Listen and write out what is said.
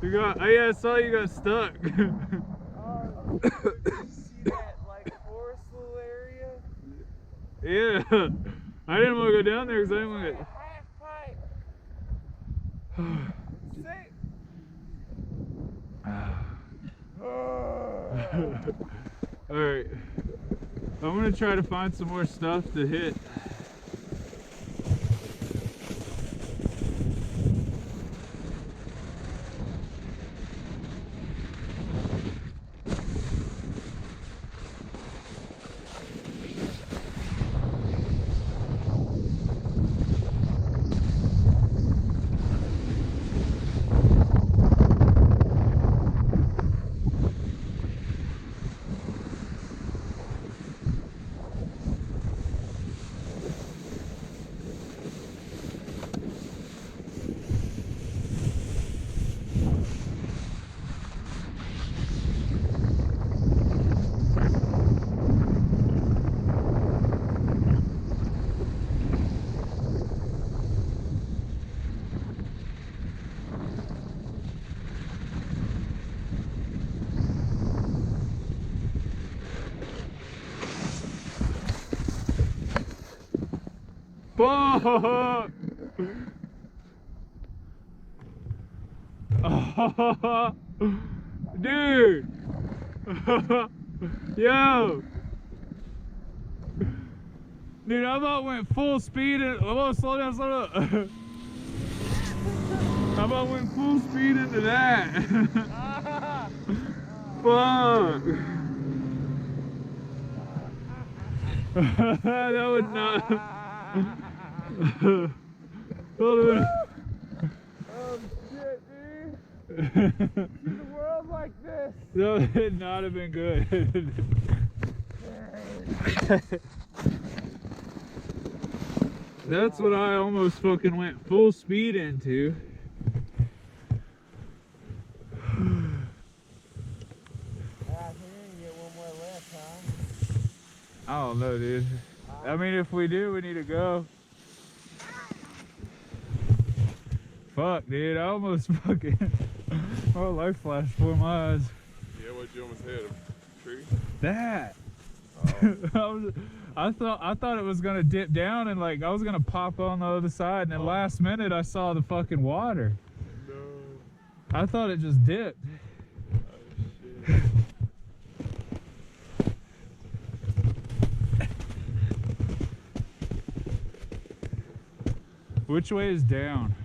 You got, oh yeah, I saw you got stuck. Oh, did you see that, like, forest little area? Yeah. I didn't want to go down there because I didn't want to get... Alright. I'm gonna try to find some more stuff to hit. Fuck! Dude! Yo! Dude, I about went full speed and... Oh, slow down, slow down. I about went full speed into that. Fuck! That would not... Oh shit, dude! See the world like this! That would not have been good. That's what I almost fucking went full speed into. Get one more left, huh? I don't know, dude. I mean, if we do, we need to go. Fuck, dude. I almost fucking... My life flashed before my eyes. Yeah, what you almost hit? A tree? That. Oh. I thought it was gonna dip down and like I was gonna pop on the other side, and then last minute I saw the fucking water. No. I thought it just dipped. Oh shit. Which way is down?